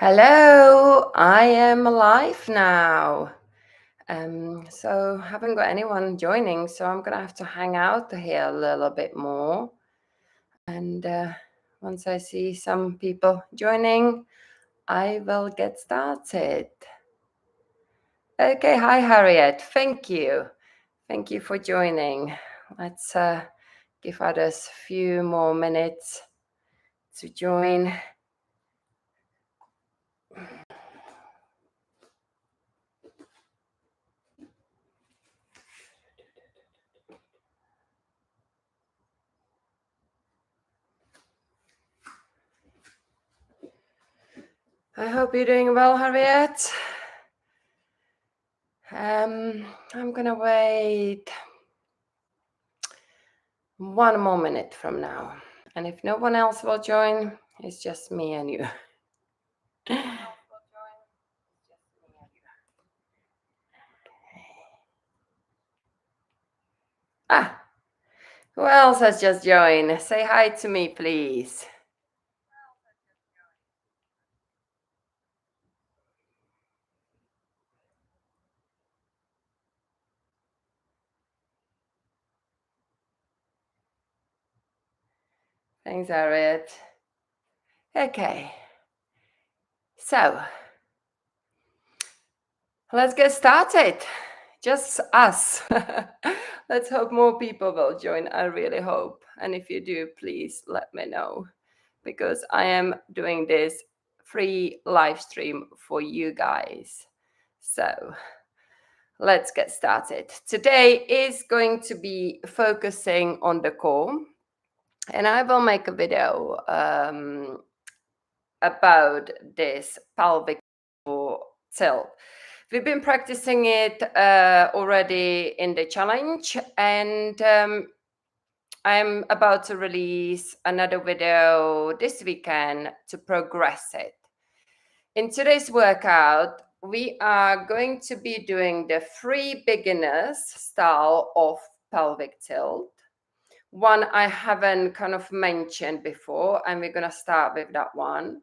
Hello, I am live now. So haven't got anyone joining, so I'm gonna have to hang out here a little bit more. And once I see some people joining, I will get started. Okay, hi Harriet. Thank you. Thank you for joining. Let's give others a few more minutes to join. I hope you're doing well, Harriet. I'm gonna wait one more minute from now. And if no one else will join, it's just me and you. Ah, who else has just joined? Say hi to me, please. Thanks, Harriet. Okay. So, let's get started. Just us. Let's hope more people will join. I really hope. And if you do, please let me know, because I am doing this free live stream for you guys. So let's get started. Today is going to be focusing on the core, and I will make a video about this pelvic floor tilt. We've been practicing it already in the challenge, and I'm about to release another video this weekend to progress it. In today's workout, we are going to be doing the 3 beginners style of pelvic tilt. One I haven't kind of mentioned before, and we're going to start with that one.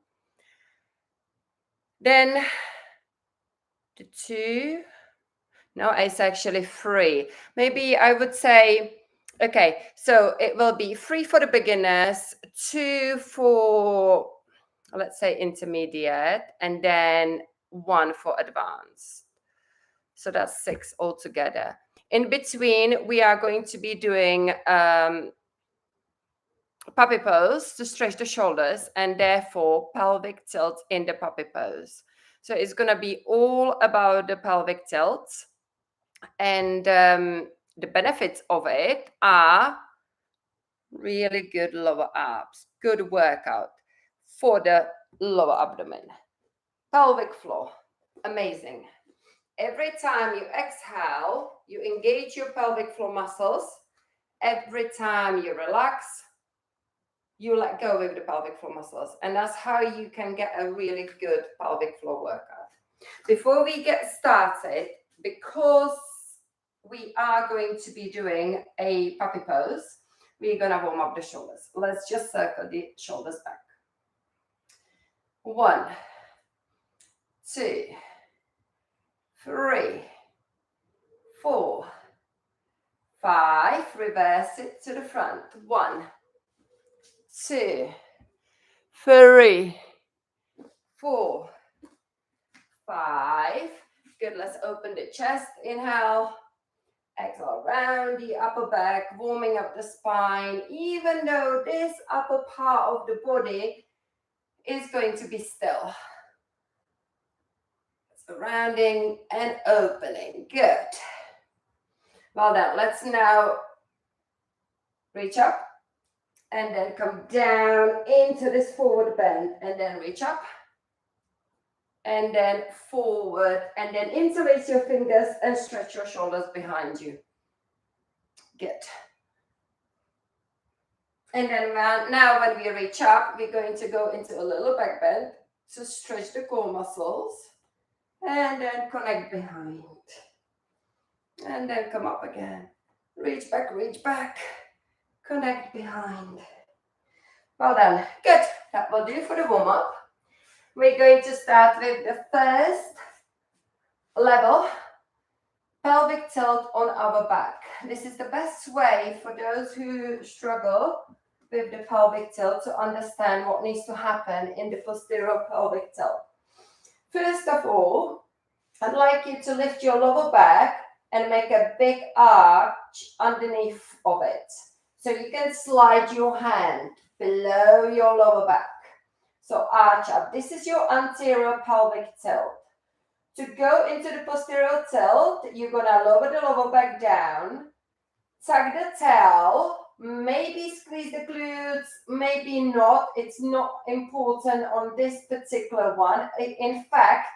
Then the 2, no, it's actually 3. Maybe I would say, okay, so it will be 3 for the beginners, 2 for, let's say, intermediate, and then 1 for advanced. So that's 6 altogether. In between, we are going to be doing puppy pose to stretch the shoulders, and therefore pelvic tilt in the puppy pose. So it's going to be all about the pelvic tilt. And the benefits of it are really good lower abs, good workout for the lower abdomen. Pelvic floor, amazing. Every time you exhale, you engage your pelvic floor muscles. Every time you relax, you let go with the pelvic floor muscles. And that's how you can get a really good pelvic floor workout. Before we get started, because we are going to be doing a puppy pose, we're going to warm up the shoulders. Let's just circle the shoulders back. 1, 2, 3, 4, 5. Reverse it to the front. 1, 2, 3, 4, 5. Good. Let's open the chest. Inhale. Exhale, round the upper back, warming up the spine, even though this upper part of the body is going to be still. So rounding and opening. Good. Well done. Let's now reach up and then come down into this forward bend, and then reach up and then forward, and then interlace your fingers and stretch your shoulders behind you. Good. And then now when we reach up, we're going to go into a little back bend to stretch the core muscles, and then connect behind. And then come up again. Reach back, connect behind. Well done. Good. That will do for the warm-up. We're going to start with the first level, pelvic tilt on our back. This is the best way for those who struggle with the pelvic tilt to understand what needs to happen in the posterior pelvic tilt. First of all, I'd like you to lift your lower back and make a big arch underneath of it. So you can slide your hand below your lower back. So arch up. This is your anterior pelvic tilt. To go into the posterior tilt, you're gonna lower the lower back down, tuck the tail, maybe squeeze the glutes, maybe not. It's not important on this particular one. In fact,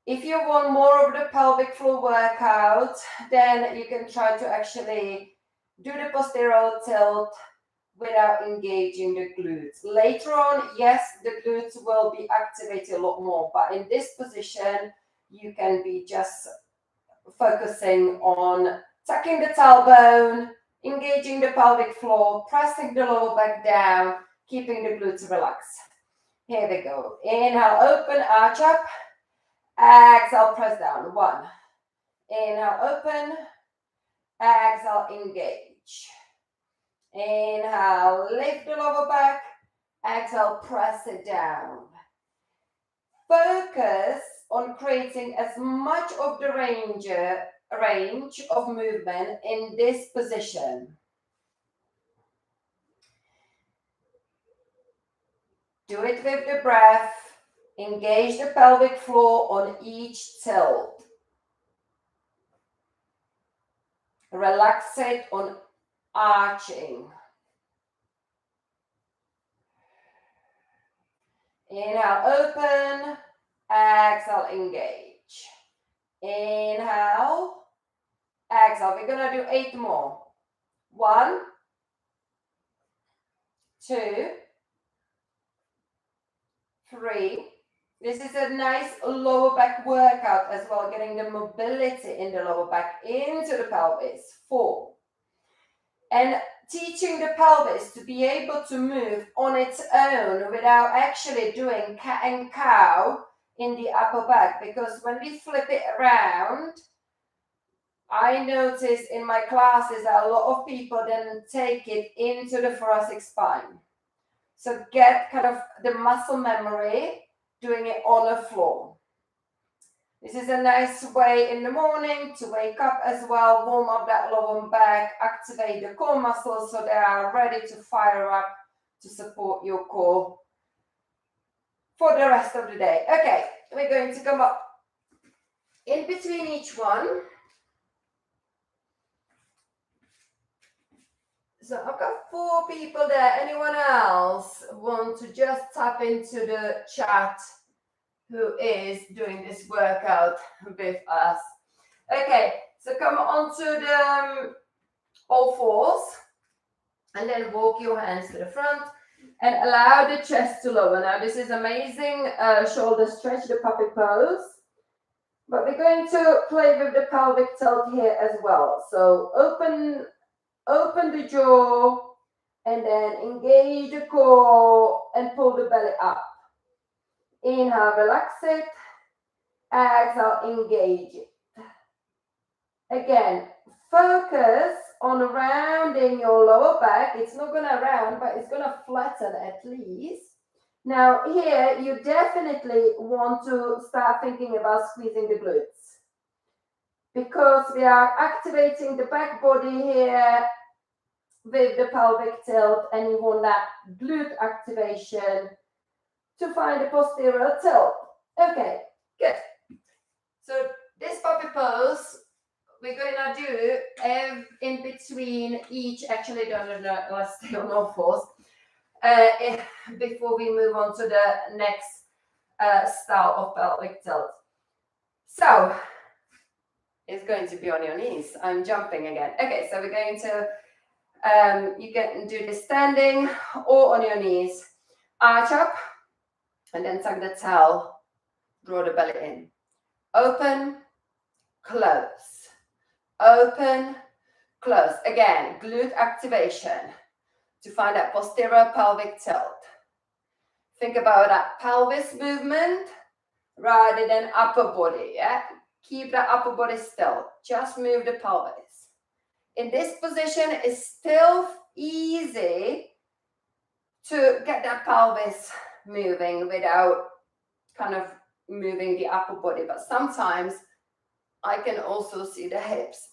if you want more of the pelvic floor workout, then you can try to actually do the posterior tilt without engaging the glutes. Later on, yes, the glutes will be activated a lot more, but in this position, you can be just focusing on tucking the tailbone, engaging the pelvic floor, pressing the lower back down, keeping the glutes relaxed. Here we go. Inhale, open, arch up. Exhale, press down. 1. Inhale, open. Exhale, engage. Inhale, lift the lower back. Exhale, press it down. Focus on creating as much of the range of movement in this position. Do it with the breath. Engage the pelvic floor on each tilt. Relax it on arching. Inhale, open. Exhale, engage. Inhale. Exhale. We're going to do 8 more. 1, 2, 3. This is a nice lower back workout as well, getting the mobility in the lower back into the pelvis. 4. And teaching the pelvis to be able to move on its own without actually doing cat and cow in the upper back. Because when we flip it around, I notice in my classes that a lot of people then take it into the thoracic spine. So get kind of the muscle memory doing it on the floor. This is a nice way in the morning to wake up as well, warm up that lower back, activate the core muscles so they are ready to fire up to support your core for the rest of the day. Okay, we're going to come up in between each one. So I've got 4 people there. Anyone else want to just tap into the chat who is doing this workout with us? Okay, so come onto the all fours and then walk your hands to the front and allow the chest to lower. Now this is amazing shoulder stretch, the puppy pose. But we're going to play with the pelvic tilt here as well. So open the jaw and then engage the core and pull the belly up. Inhale, relax it. Exhale, engage it. Again, focus on rounding your lower back. It's not going to round, but it's going to flatten at least. Now here, you definitely want to start thinking about squeezing the glutes, because we are activating the back body here with the pelvic tilt, and you want that glute activation to find the posterior tilt. Okay, good. So this puppy pose, we're going to do in between each, actually, let's stay on all fours, before we move on to the next style of pelvic tilt. So it's going to be on your knees. I'm jumping again. Okay, so we're going to, you can do this standing or on your knees. Arch up and then tuck the tail, draw the belly in. Open, close. Open, close. Again, glute activation to find that posterior pelvic tilt. Think about that pelvis movement rather than upper body, yeah? Keep the upper body still. Just move the pelvis. In this position, it's still easy to get that pelvis moving without kind of moving the upper body, but sometimes I can also see the hips.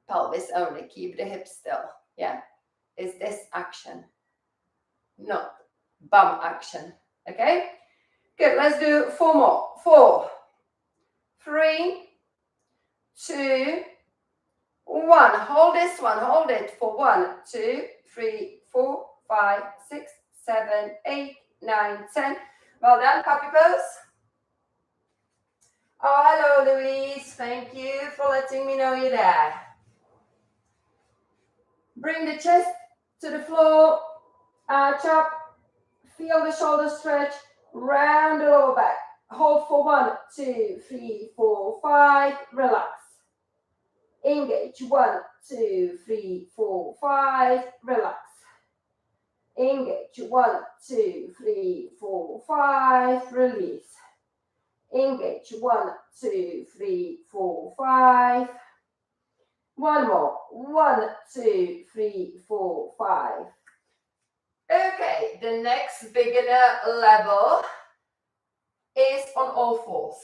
Pelvis only, keep the hips still, yeah? Is this action, not bum action, okay? Good, let's do 4 more. 4, 3, 2, 1. Hold this one, hold it for 1, 2, 3, 4, 5, 6, 7, 8, 9, 10. Well done, puppy pose. Oh, hello, Louise. Thank you for letting me know you're there. Bring the chest to the floor, arch up, feel the shoulder stretch, round the lower back. Hold for 1, 2, 3, 4, 5, relax. Engage, 1, 2, 3, 4, 5, relax. Engage, 1, 2, 3, 4, 5, release. Engage, 1, 2, 3, 4, 5. One more, 1, 2, 3, 4, 5. Okay, the next beginner level is on all fours.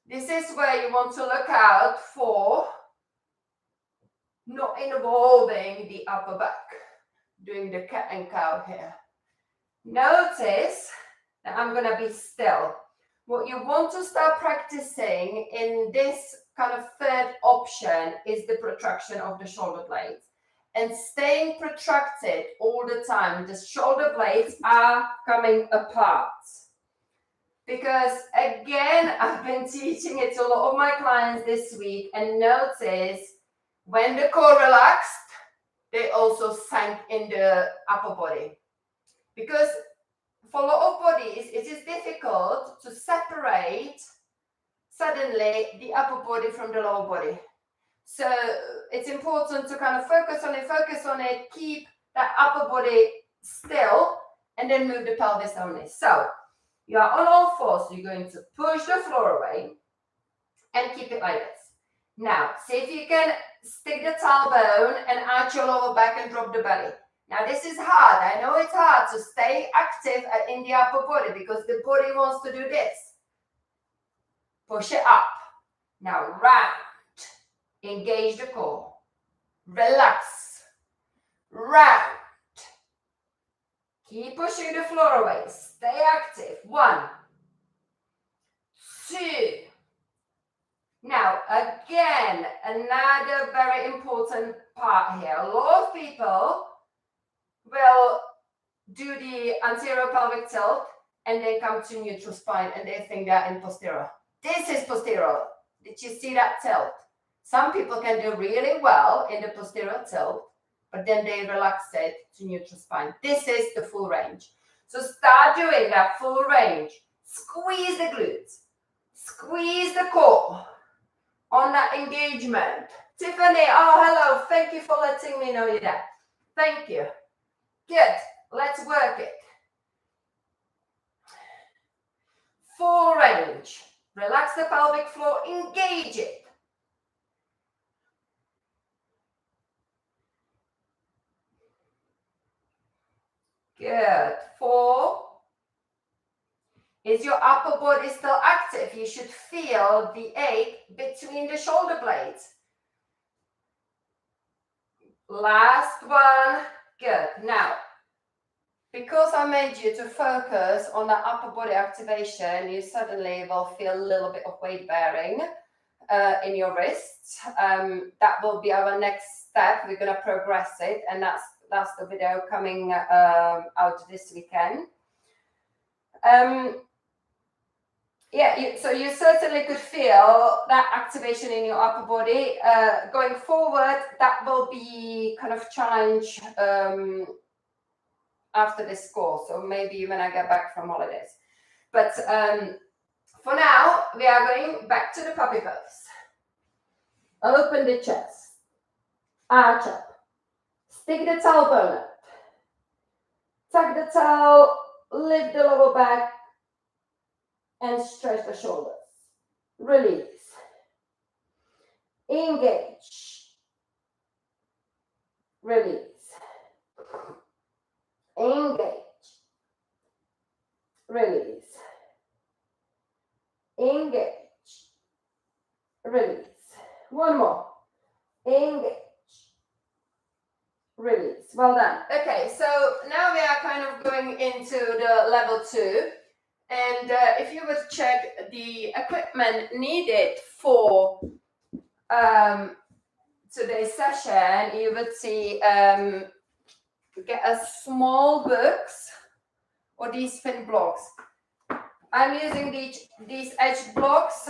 This is where you want to look out for not involving the upper back, doing the cat and cow here. Notice that I'm going to be still. What you want to start practicing in this kind of third option is the protraction of the shoulder blades. And staying protracted all the time. The shoulder blades are coming apart. Because again, I've been teaching it to a lot of my clients this week, and notice when the core relaxed, they also sank in the upper body. Because for a lot of bodies, it is difficult to separate suddenly the upper body from the lower body. So it's important to kind of focus on it, keep that upper body still, and then move the pelvis only. So you are on all fours, so you're going to push the floor away and keep it like this. Now, see if you can stick the tailbone and arch your lower back and drop the belly. Now, this is hard. I know it's hard to stay active in the upper body because the body wants to do this. Push it up. Now, round. Engage the core. Relax. Round. Keep pushing the floor away. Stay active. 1, 2. Now, again, another very important part here. A lot of people will do the anterior pelvic tilt and then come to neutral spine and they think they're in posterior. This is posterior. Did you see that tilt? Some people can do really well in the posterior tilt, but then they relax it to neutral spine. This is the full range. So start doing that full range. Squeeze the glutes. Squeeze the core on that engagement. Tiffany, oh, hello. Thank you for letting me know you're there. Thank you. Good. Let's work it. Full range. Relax the pelvic floor. Engage it. Good. 4. Is your upper body still active? You should feel the ache between the shoulder blades. Last one. Good. Now, because I made you to focus on the upper body activation, you suddenly will feel a little bit of weight bearing in your wrists. That will be our next step. We're going to progress it, and that's the video coming out this weekend. So you certainly could feel that activation in your upper body. Going forward, that will be kind of challenge after this course, or maybe when I get back from holidays. But for now, we are going back to the puppy pose. Open the chest, arch up, stick the tailbone up, Tuck the toe, lift the lower back, and stretch the shoulders. Release. Engage. Release. Engage. Release. Engage. Release. One more. Engage. Release. Well done. Okay, so now we are kind of going into the level 2. And if you would check the equipment needed for today's session, you would see get a small books or these thin blocks. I'm using these edged blocks,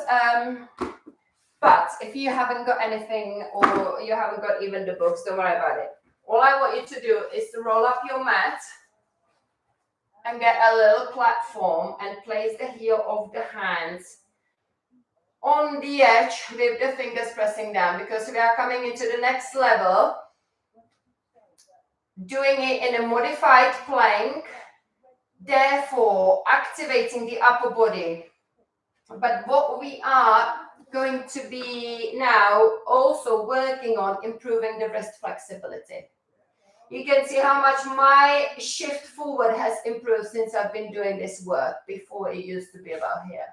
but if you haven't got anything or you haven't got even the books, don't worry about it. All I want you to do is to roll up your mat and get a little platform and place the heel of the hands on the edge with the fingers pressing down, because we are coming into the next level, doing it in a modified plank, therefore activating the upper body. But what we are going to be now also working on improving the wrist flexibility. You can see how much my shift forward has improved since I've been doing this work. Before it used to be about here.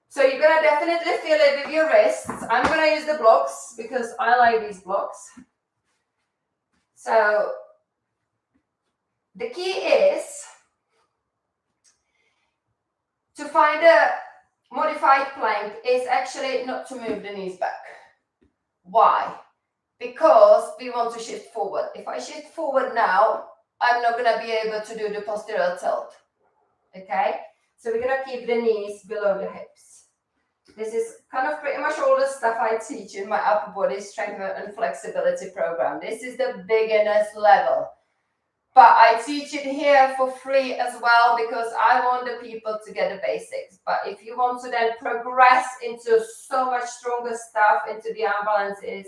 So you're going to definitely feel it with your wrists. I'm going to use the blocks because I like these blocks. So the key is to find a modified plank is actually not to move the knees back. Why? Because we want to shift forward. If I shift forward now, I'm not going to be able to do the posterior tilt. Okay? So we're going to keep the knees below the hips. This is kind of pretty much all the stuff I teach in my upper body strength and flexibility program. This is the beginner's level. But I teach it here for free as well because I want the people to get the basics. But if you want to then progress into so much stronger stuff, into the arm balances,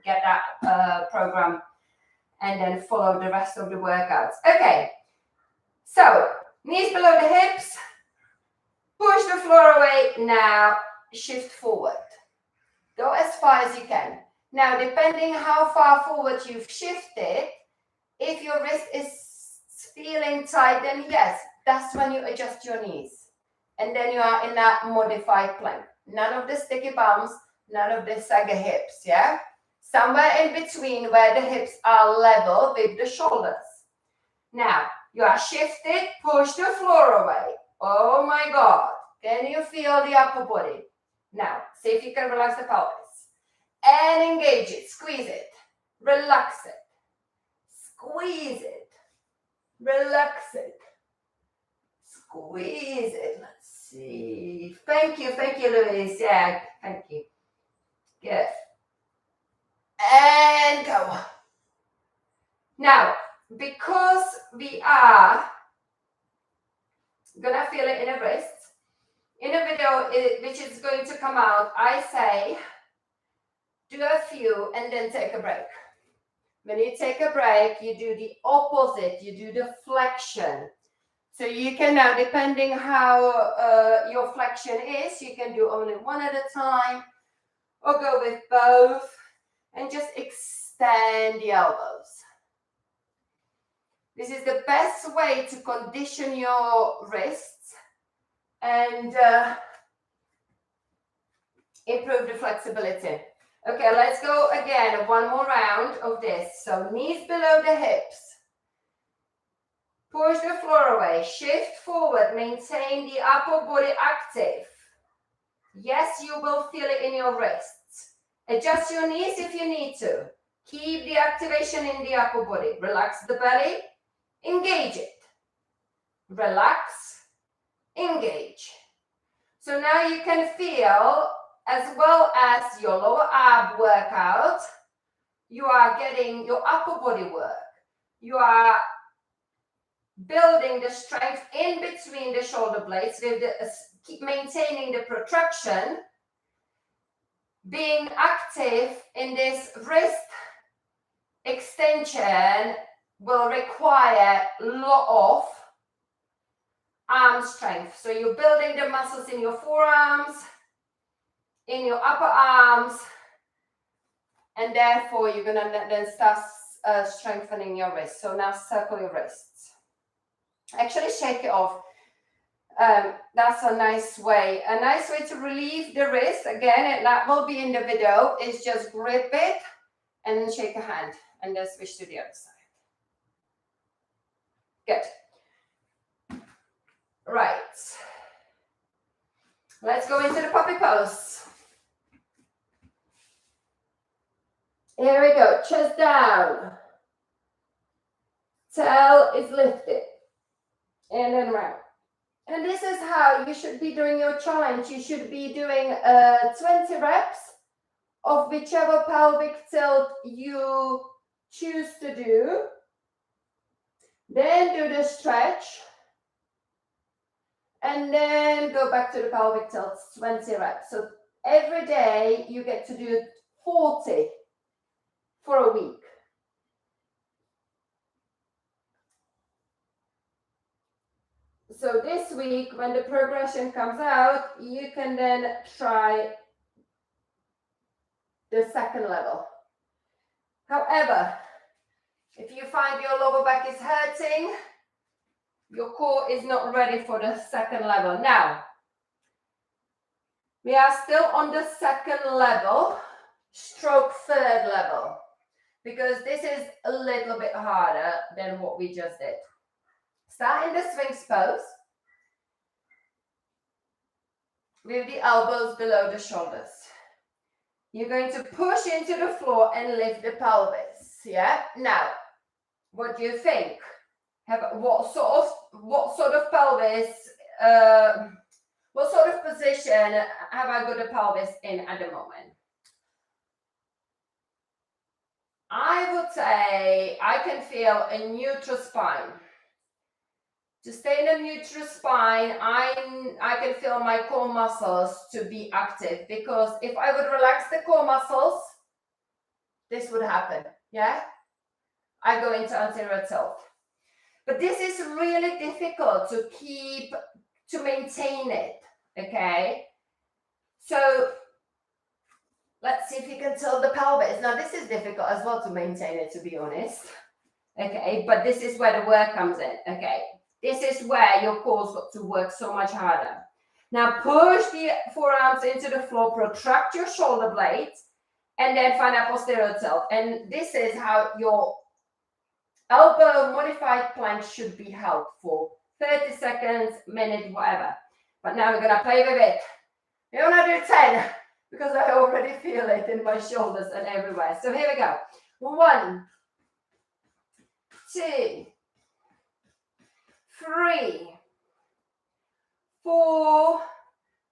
get that program and then follow the rest of the workouts. Okay, so knees below the hips, push the floor away. Now shift forward. Go as far as you can. Now, depending how far forward you've shifted, if your wrist is feeling tight, then yes, that's when you adjust your knees. And then you are in that modified plank. None of the sticky bums, none of the saggy hips, yeah? Somewhere in between where the hips are level with the shoulders. Now, you are shifted, push the floor away. Oh my God. Can you feel the upper body? Now, see if you can relax the pelvis. And engage it, squeeze it, relax it. Squeeze it, relax it, squeeze it. Let's see. Thank you, Louise. Yeah, thank you. Good. And go. Now, because we are gonna feel it in the wrist, in a video which is going to come out, I say do a few and then take a break. When you take a break, you do the opposite, you do the flexion. So you can now, depending how your flexion is, you can do only one at a time or go with both and just extend the elbows. This is the best way to condition your wrists and improve the flexibility. Okay, let's go again, one more round of this. So knees below the hips. Push the floor away, shift forward, maintain the upper body active. Yes, you will feel it in your wrists. Adjust your knees if you need to. Keep the activation in the upper body. Relax the belly, engage it. Relax, engage. So now you can feel, as well as your lower ab workout, you are getting your upper body work. You are building the strength in between the shoulder blades, with keep maintaining the protraction, being active in this wrist extension will require a lot of arm strength. So you're building the muscles in your forearms, in your upper arms, and therefore you're gonna then start strengthening your wrists. So now circle your wrists. Actually shake it off. That's a nice way. A nice way to relieve the wrist, again, that will be in the video, is just grip it and then shake a hand and then switch to the other side. Good. Right. Let's go into the puppy pose. Here we go. Chest down. Tail is lifted. And then round. And this is how you should be doing your challenge. You should be doing 20 reps of whichever pelvic tilt you choose to do. Then do the stretch. And then go back to the pelvic tilts, 20 reps. So every day you get to do 40 for a week. So this week, when the progression comes out, you can then try the second level. However, if you find your lower back is hurting, your core is not ready for the second level. Now, we are still on the second level, stroke third level, because this is a little bit harder than what we just did. Start in the Sphinx pose with the elbows below the shoulders. You're going to push into the floor and lift the pelvis. Yeah. Now, what do you think? What sort of pelvis? What sort of position have I got the pelvis in at the moment? I would say I can feel a neutral spine. To stay in a neutral spine, I can feel my core muscles to be active, because if I would relax the core muscles, this would happen. Yeah, I go into anterior tilt. But this is really difficult to maintain it. Okay, so let's see if you can tilt the pelvis. Now this is difficult as well to maintain it, to be honest. Okay, but this is where the work comes in. Okay. This is where your core's got to work so much harder. Now push the forearms into the floor, protract your shoulder blades, and then find a posterior tilt. And this is how your elbow modified plank should be held for 30 seconds, minute, whatever. But now we're gonna play with it. We're gonna do 10 because I already feel it in my shoulders and everywhere. So here we go. 1, 2, 3, 4,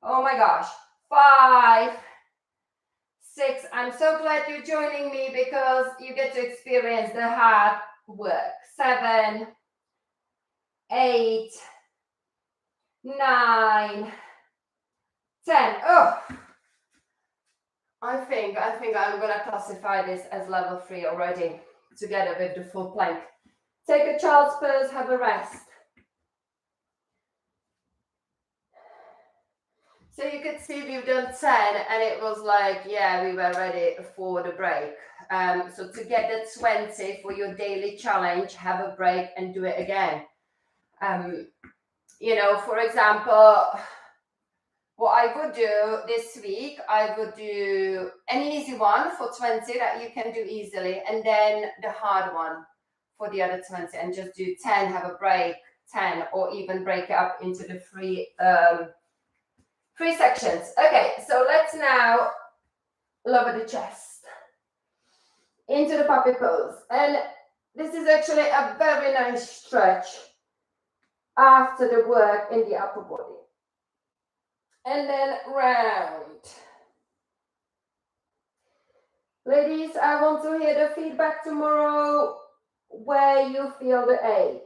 oh my gosh, 5, 6. I'm so glad you're joining me because you get to experience the hard work. 7, 8, 9, 10. Oh, I think I'm gonna classify this as level 3 already, together with the full plank. Take a child's pose, have a rest. So you could see we've done 10 and it was like, yeah, we were ready for the break. So to get the 20 for your daily challenge, have a break and do it again. You know, for example, what I would do this week, I would do an easy one for 20 that you can do easily, and then the hard one for the other 20, and just do 10, have a break, 10, or even break it up into the three sections. Okay, so let's now lower the chest into the puppy pose. And this is actually a very nice stretch after the work in the upper body. And then round. Ladies, I want to hear the feedback tomorrow where you feel the ache.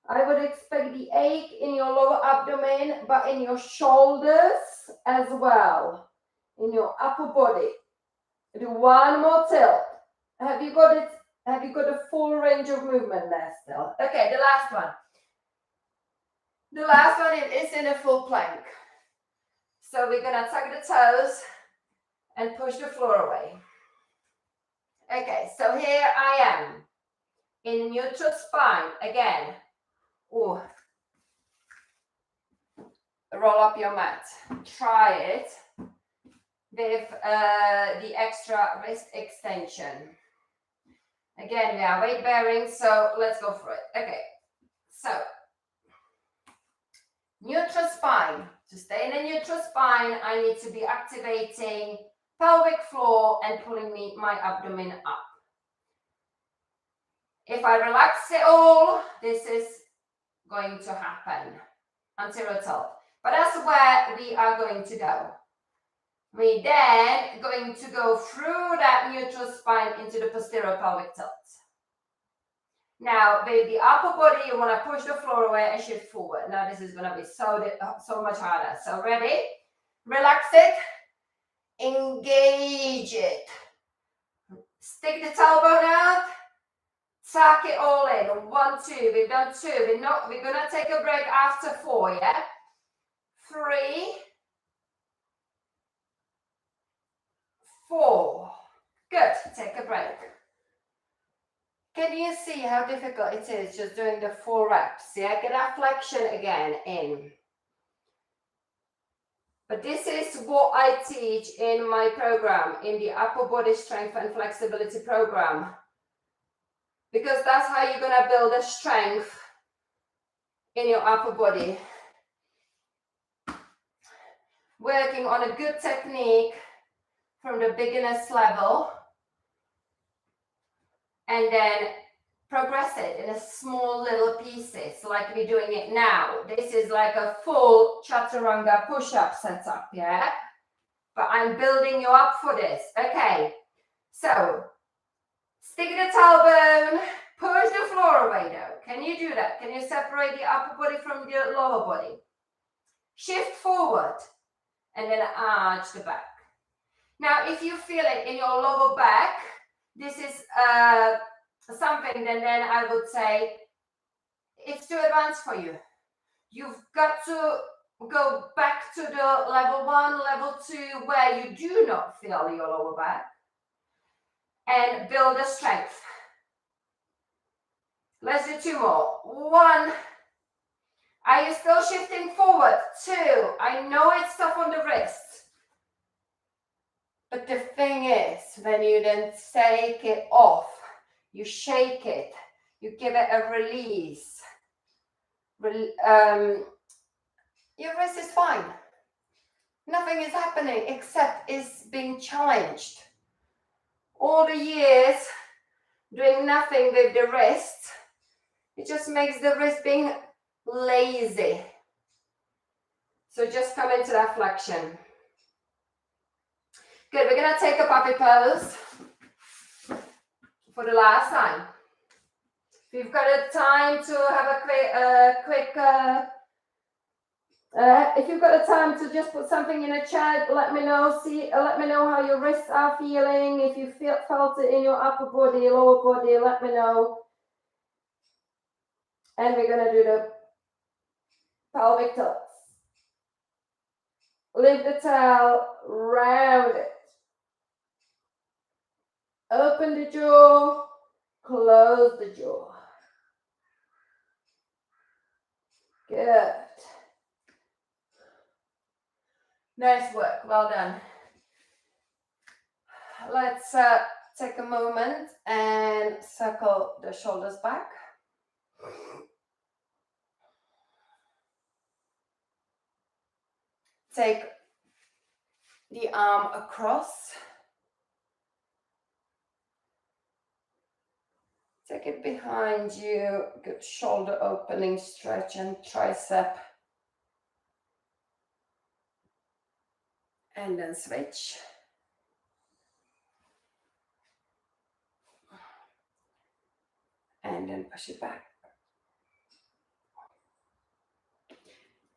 I would expect the ache in your lower abdomen, but in your shoulders as well, in your upper body. Do one more tilt. Have you got it Have you got a full range of movement there still? Okay, the last one. The last one is in a full plank. So we're gonna tuck the toes and push the floor away. Okay, so here I am in neutral spine again. Ooh. Roll up your mat. Try it with the extra wrist extension. Again, we are weight bearing, so let's go for it. Okay, so neutral spine. To stay in a neutral spine, I need to be activating pelvic floor and pulling my abdomen up. If I relax it all, this is going to happen until a tilt. But that's where we are going to go. We then going to go through that neutral spine into the posterior pelvic tilt. Now, with the upper body, you want to push the floor away and shift forward. Now, this is going to be so much harder. So, ready? Relax it. Engage it. Stick the tailbone out. Tuck it all in. 1, 2. We've done 2. We're going to take a break after 4, yeah? 3, 4. Good. Take a break. Can you see how difficult it is just doing the 4 reps? Yeah, get that flexion again in. But this is what I teach in my program, in the upper body strength and flexibility program. Because that's how you're going to build the strength in your upper body. Working on a good technique from the beginner's level. And then progress it in a small little pieces, like we're doing it now. This is like a full chaturanga push-up setup, yeah? But I'm building you up for this. Okay, so stick the tailbone, push the floor away though. Can you do that? Can you separate the upper body from the lower body? Shift forward and then arch the back. Now, if you feel it in your lower back, this is something, then I would say it's too advanced for you. You've got to go back to the level 1, level 2, where you do not feel your lower back and build the strength. Let's do 2 more. 1. Are you still shifting forward? 2. I know it's tough on the wrist. But the thing is, when you then take it off, you shake it, you give it a release. Your wrist is fine. Nothing is happening except it's being challenged. All the years doing nothing with the wrist, it just makes the wrist being lazy. So just come into that flexion. Good, we're going to take a puppy pose for the last time. If you've got a time to have a if you've got a time to just put something in the chat, let me know. Let me know how your wrists are feeling. If you felt it in your upper body, lower body, let me know. And we're going to do the pelvic tilts. Lift the tail, round it. Open the jaw, close the jaw. Good. Nice work, well done. Let's take a moment and circle the shoulders back. Take the arm across. Take it behind you, good shoulder opening, stretch and tricep. And then switch. And then push it back.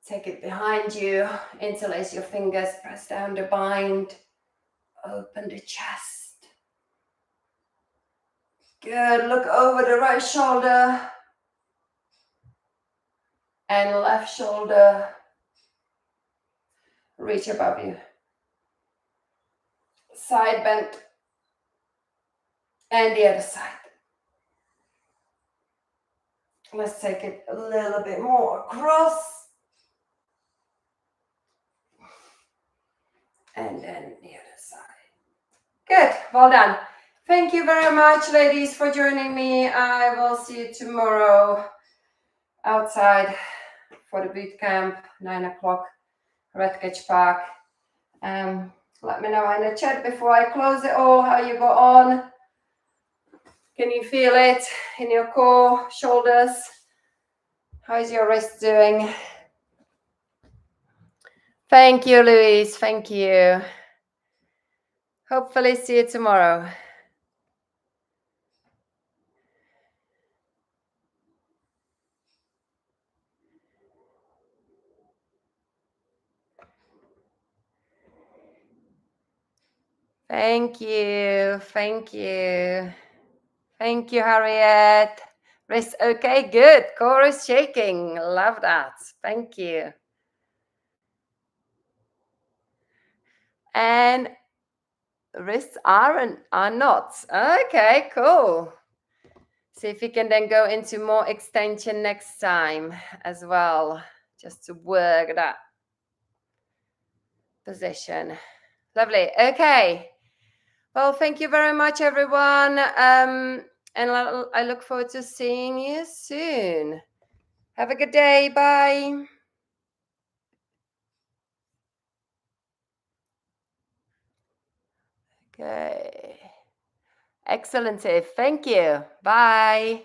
Take it behind you, interlace your fingers, press down the bind, open the chest. Good. Look over the right shoulder and left shoulder. Reach above you. Side bend. And the other side. Let's take it a little bit more across. And then the other side. Good. Well done. Thank you very much, ladies, for joining me. I will see you tomorrow outside for the boot camp, 9 o'clock, Red Cage Park. Let me know in the chat before I close it all how you go on. Can you feel it in your core, shoulders? How's your wrist doing? Thank you, Louise. Thank you. Hopefully see you tomorrow. Thank you. Thank you. Thank you, Harriet. Wrist okay, good. Core is shaking. Love that. Thank you. And wrists are not. Okay, cool. See if you can then go into more extension next time as well, just to work that position. Lovely. Okay. Well, thank you very much, everyone. And I look forward to seeing you soon. Have a good day. Bye. Okay. Excellent, Tiff. Thank you. Bye.